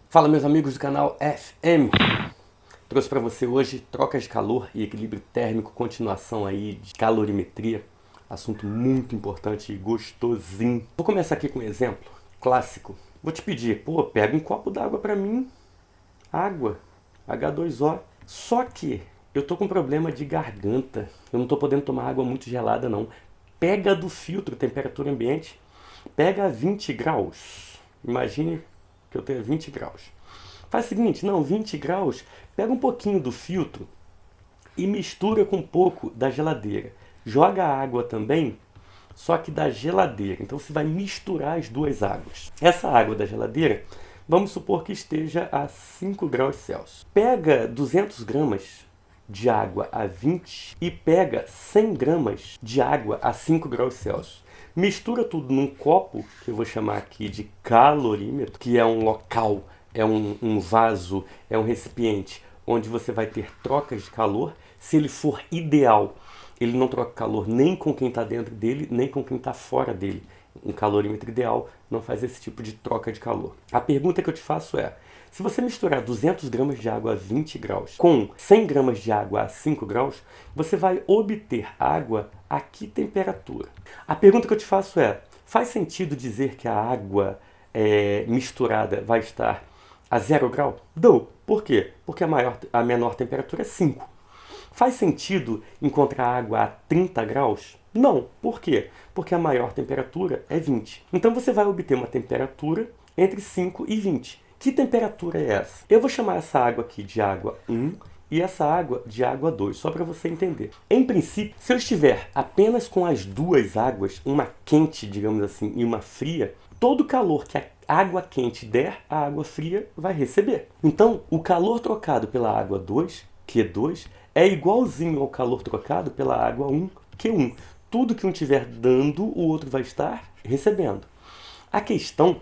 Fala, meus amigos do canal FM. Trouxe para você hoje trocas de calor e equilíbrio térmico, continuação aí de calorimetria. Assunto muito importante e gostosinho. Vou começar aqui com um exemplo clássico. Vou te pedir, pega um copo d'água para mim. Água, H2O. Só que eu tô com problema de garganta. Eu não tô podendo tomar água muito gelada não. Pega do filtro, temperatura ambiente. Pega a 20 graus. Imagine que eu tenho 20 graus. Faz o seguinte, 20 graus, pega um pouquinho do filtro e mistura com um pouco da geladeira. Joga a água também, só que da geladeira. Então você vai misturar as duas águas. Essa água da geladeira, vamos supor que esteja a 5 graus Celsius. Pega 200 gramas de água a 20 e pega 100 gramas de água a 5 graus Celsius. Mistura tudo num copo, que eu vou chamar aqui de calorímetro, que é um local, é um vaso, é um recipiente, onde você vai ter trocas de calor. Se ele for ideal, ele não troca calor nem com quem está dentro dele, nem com quem está fora dele. Um calorímetro ideal não faz esse tipo de troca de calor. A pergunta que eu te faço é, se você misturar 200 gramas de água a 20 graus com 100 gramas de água a 5 graus, você vai obter água a que temperatura? A pergunta que eu te faço é, faz sentido dizer que a água misturada vai estar a 0 grau? Não. Por quê? Porque a menor temperatura é 5. Faz sentido encontrar água a 30 graus? Não. Por quê? Porque a maior temperatura é 20. Então você vai obter uma temperatura entre 5 e 20. Que temperatura é essa? Eu vou chamar essa água aqui de água 1 e essa água de água 2, só para você entender. Em princípio, se eu estiver apenas com as duas águas, uma quente, digamos assim, e uma fria, todo o calor que a água quente der, a água fria vai receber. Então, o calor trocado pela água 2, Q2, é igualzinho ao calor trocado pela água 1, Q1. Tudo que um estiver dando, o outro vai estar recebendo. A questão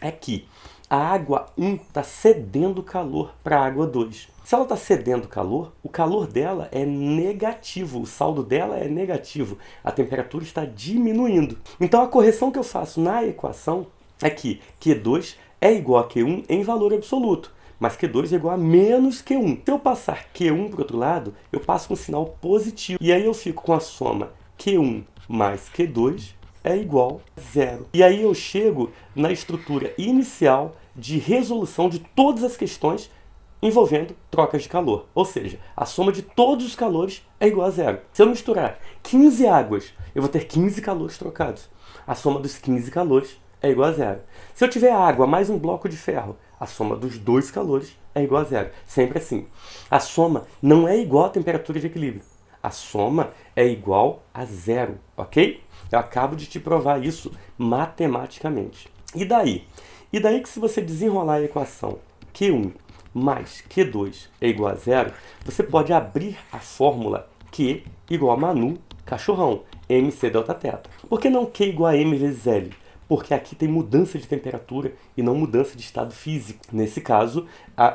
é que a água 1 está cedendo calor para a água 2. Se ela está cedendo calor, o calor dela é negativo, o saldo dela é negativo, a temperatura está diminuindo. Então a correção que eu faço na equação é que Q2 é igual a Q1 em valor absoluto, mas Q2 é igual a menos Q1. Se eu passar Q1 para o outro lado, eu passo com um sinal positivo, e aí eu fico com a soma Q1 mais Q2 é igual a 0. E aí eu chego na estrutura inicial de resolução de todas as questões envolvendo trocas de calor. Ou seja, a soma de todos os calores é igual a 0. Se eu misturar 15 águas, eu vou ter 15 calores trocados. A soma dos 15 calores é igual a 0. Se eu tiver água mais um bloco de ferro, a soma dos dois calores é igual a 0. Sempre assim. A soma não é igual à temperatura de equilíbrio. A soma é igual a 0, ok? Eu acabo de te provar isso matematicamente. E daí? E daí que se você desenrolar a equação Q1 mais Q2 é igual a 0, você pode abrir a fórmula Q igual a Manu, cachorrão, MC delta θ. Por que não Q igual a M vezes L? Porque aqui tem mudança de temperatura e não mudança de estado físico. Nesse caso,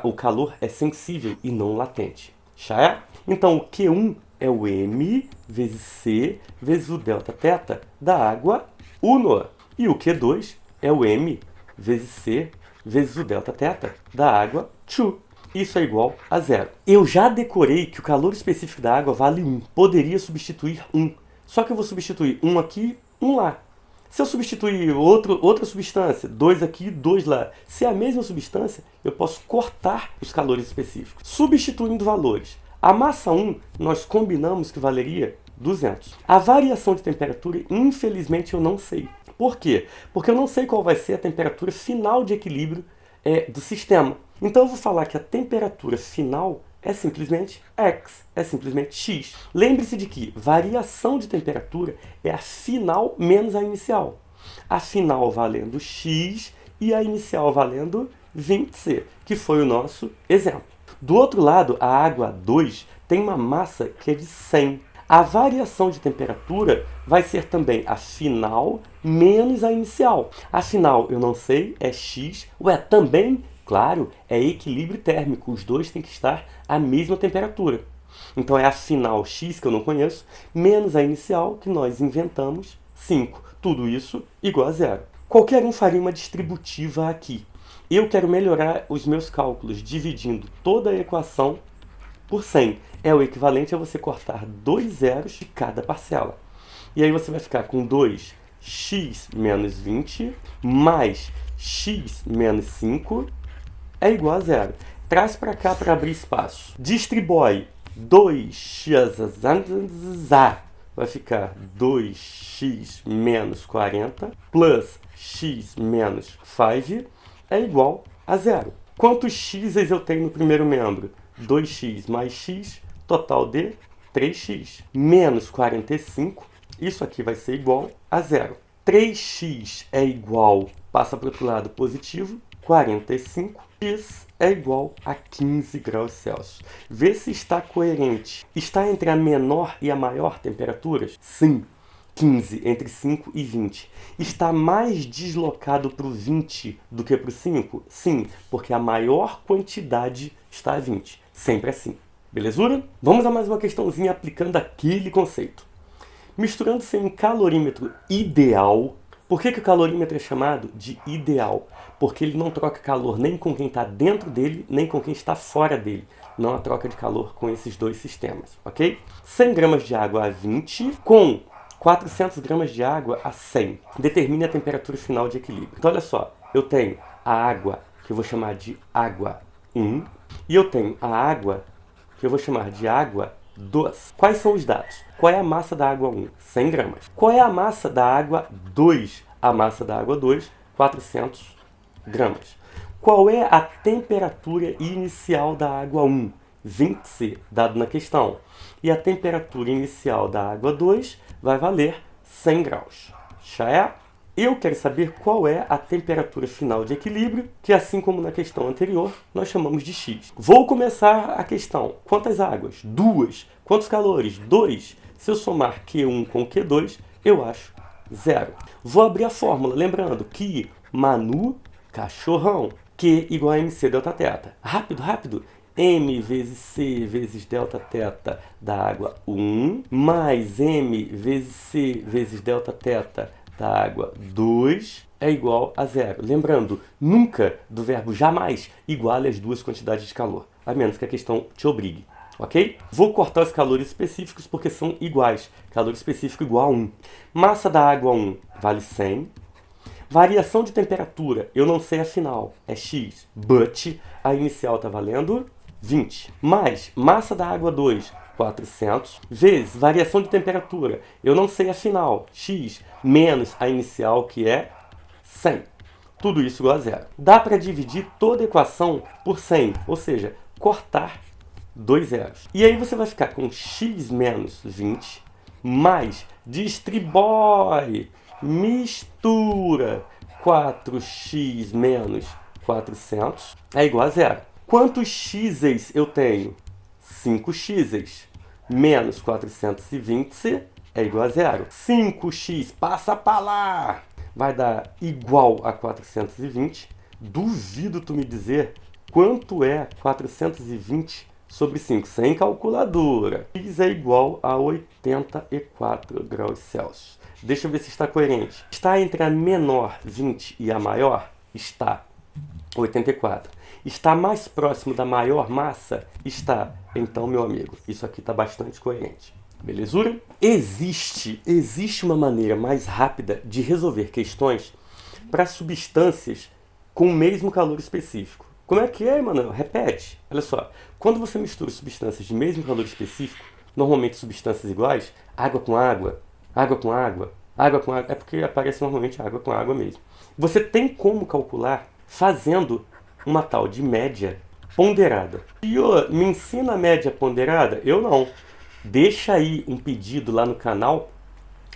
o calor é sensível e não latente. Já é? Então, o Q1 é o M vezes C vezes o delta θ da água 1. E o Q2 é o M vezes C vezes o delta θ da água 2. Isso é igual a 0. Eu já decorei que o calor específico da água vale 1. Poderia substituir 1. Só que eu vou substituir 1 aqui, 1 lá. Se eu substituir outra substância, 2 aqui, 2 lá, se é a mesma substância, eu posso cortar os calores específicos. Substituindo valores. A massa 1, nós combinamos que valeria 200. A variação de temperatura, infelizmente, eu não sei. Por quê? Porque eu não sei qual vai ser a temperatura final de equilíbrio do sistema. Então eu vou falar que a temperatura final é simplesmente X, é simplesmente X. Lembre-se de que variação de temperatura é a final menos a inicial. A final valendo X e a inicial valendo 20C, que foi o nosso exemplo. Do outro lado, a água 2 tem uma massa que é de 100. A variação de temperatura vai ser também a final menos a inicial. A final eu não sei, é X. Também, claro, é equilíbrio térmico. Os dois têm que estar à mesma temperatura. Então é a final X, que eu não conheço, menos a inicial, que nós inventamos, 5. Tudo isso igual a 0. Qualquer um faria uma distributiva aqui. Eu quero melhorar os meus cálculos dividindo toda a equação por 100. É o equivalente a você cortar 2 zeros de cada parcela. E aí você vai ficar com 2x menos 20 mais x menos 5 é igual a zero. Traz para cá para abrir espaço. Distribui 2x, vai ficar 2x menos 40 plus x menos 5 é igual a zero. Quantos x eu tenho no primeiro membro? 2x mais x, total de 3x. Menos 45, isso aqui vai ser igual a zero. 3x é igual, passa para o outro lado positivo, 45. X é igual a 15 graus Celsius. Vê se está coerente. Está entre a menor e a maior temperaturas? Sim. 15 entre 5 e 20. Está mais deslocado para o 20 do que para o 5? Sim, porque a maior quantidade está a 20. Sempre assim. Belezura? Vamos a mais uma questãozinha aplicando aquele conceito. Misturando-se em calorímetro ideal. Por que o calorímetro é chamado de ideal? Porque ele não troca calor nem com quem está dentro dele, nem com quem está fora dele. Não há troca de calor com esses dois sistemas, ok? 100 gramas de água a 20 com 400 gramas de água a 100. Determine a temperatura final de equilíbrio. Então, olha só. Eu tenho a água, que eu vou chamar de água 1. E eu tenho a água, que eu vou chamar de água 2. Quais são os dados? Qual é a massa da água 1? 100 gramas. Qual é a massa da água 2? A massa da água 2, 400 gramas. Qual é a temperatura inicial da água 1? 20C, dado na questão. E a temperatura inicial da água 2 vai valer 100 graus. Já é? Eu quero saber qual é a temperatura final de equilíbrio, que assim como na questão anterior, nós chamamos de X. Vou começar a questão. Quantas águas? 2. Quantos calores? 2. Se eu somar Q1 com Q2, eu acho 0. Vou abrir a fórmula, lembrando que Manu, cachorrão, Q igual a MC delta θ. Rápido, rápido. M vezes C vezes delta θ da água 1, mais M vezes C vezes delta θ da água 2 é igual a zero. Lembrando, nunca do verbo jamais iguale as duas quantidades de calor, a menos que a questão te obrigue. Ok? Vou cortar os calores específicos porque são iguais. Calor específico igual a 1. Massa da água 1 vale 100. Variação de temperatura, eu não sei a final, é X, but a inicial está valendo 20. Mais massa da água 2, 400, vezes variação de temperatura, eu não sei a final, X, menos a inicial, que é 100. Tudo isso igual a zero. Dá para dividir toda a equação por 100, ou seja, cortar 2 zeros. E aí você vai ficar com X menos 20, mais distribui, mistura 4x menos 400 é igual a zero. Quantos x's eu tenho? 5x's menos 420 é igual a zero. 5x passa para lá, vai dar igual a 420. Duvido tu me dizer quanto é 420 sobre 5, sem calculadora. X é igual a 84 graus Celsius. Deixa eu ver se está coerente. Está entre a menor 20 e a maior? Está. 84. Está mais próximo da maior massa? Está. Então, meu amigo, isso aqui está bastante coerente. Belezura? Existe uma maneira mais rápida de resolver questões para substâncias com o mesmo calor específico. Como é que é, Emanuel? Repete. Olha só. Quando você mistura substâncias de mesmo calor específico, normalmente substâncias iguais, água com água, água com água, água com água, é porque aparece normalmente água com água mesmo. Você tem como calcular fazendo uma tal de média ponderada. E me ensina a média ponderada? Eu não. Deixa aí um pedido lá no canal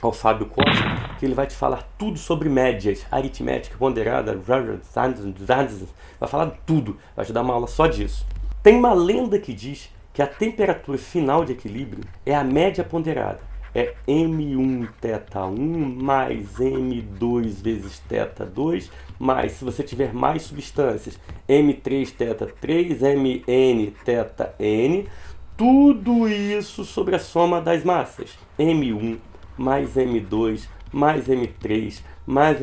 ao Fábio Costa, que ele vai te falar tudo sobre médias, aritmética ponderada, vai falar tudo, vai te dar uma aula só disso. Tem uma lenda que diz que a temperatura final de equilíbrio é a média ponderada. É M1 θ1 mais M2 vezes θ2, mais, se você tiver mais substâncias, M3 θ3, Mn θn, tudo isso sobre a soma das massas. M1 mais M2 mais M3 mais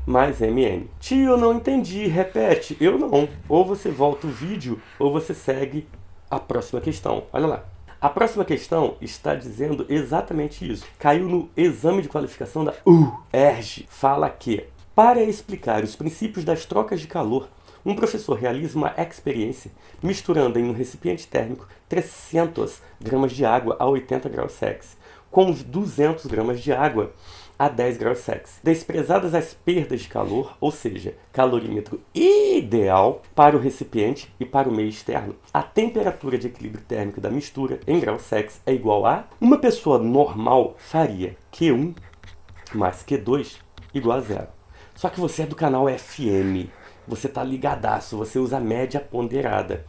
mais mn. Tio, eu não entendi, repete. Eu não. Ou você volta o vídeo, ou você segue a próxima questão. Olha lá. A próxima questão está dizendo exatamente isso. Caiu no exame de qualificação da UERJ. Fala que, para explicar os princípios das trocas de calor, um professor realiza uma experiência misturando em um recipiente térmico 300 gramas de água a 80 graus Celsius com 200 gramas de água a 10 graus Celsius. Desprezadas as perdas de calor, ou seja, calorímetro ideal para o recipiente e para o meio externo, a temperatura de equilíbrio térmico da mistura em graus Celsius é igual a... Uma pessoa normal faria Q1 mais Q2 igual a zero. Só que você é do canal FM, você está ligadaço, você usa a média ponderada.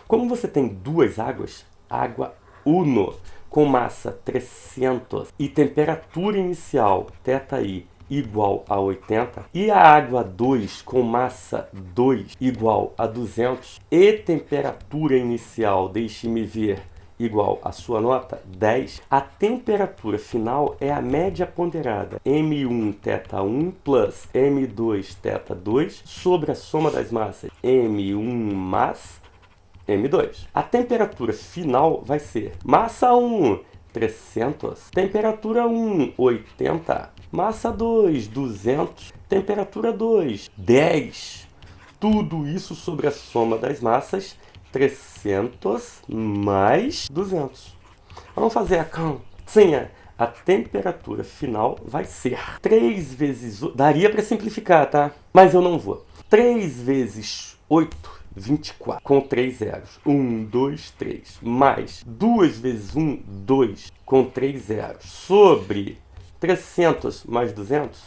Como você tem duas águas, água 1 com massa 300 e temperatura inicial θi igual a 80, e a água 2 com massa 2 igual a 200 e temperatura inicial, deixe-me ver, igual a sua nota 10, a temperatura final é a média ponderada M1 θ1 plus M2 θ2 sobre a soma das massas M1 mais M2. A temperatura final vai ser massa 1, 300, temperatura 1, 80, massa 2, 200, temperatura 2, 10. Tudo isso sobre a soma das massas 300 mais 200. Vamos fazer a continha. A temperatura final vai ser 3 vezes... Daria para simplificar, tá? Mas eu não vou. 3 vezes 8, 24, com 3 zeros. 1, 2, 3. Mais 2 vezes 1, 2, com 3 zeros. Sobre 300 mais 200,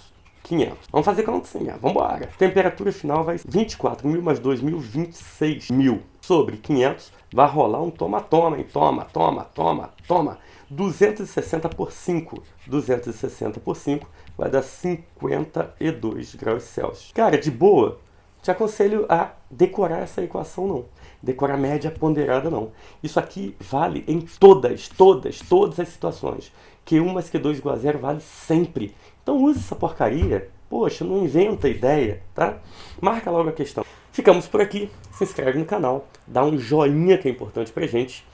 500. Vamos fazer continha, vamos embora. Temperatura final vai ser 24.000 mais 2.000, 26.000. Sobre 500, vai rolar um toma-toma, hein? Toma, toma, toma, toma. 260 por 5. 260 por 5 vai dar 52 graus Celsius. Cara, de boa, te aconselho a decorar essa equação não. Decorar média ponderada não. Isso aqui vale em todas as situações. Q1 mais Q2 igual a zero vale sempre. Então use essa porcaria. Poxa, não inventa ideia, tá? Marca logo a questão. Ficamos por aqui. Se inscreve no canal. Dá um joinha que é importante pra gente.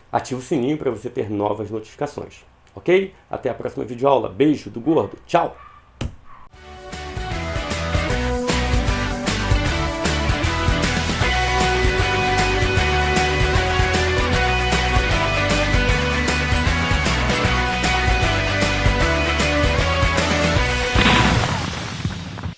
Ativa o sininho para você ter novas notificações. Ok? Até a próxima videoaula. Beijo do gordo. Tchau!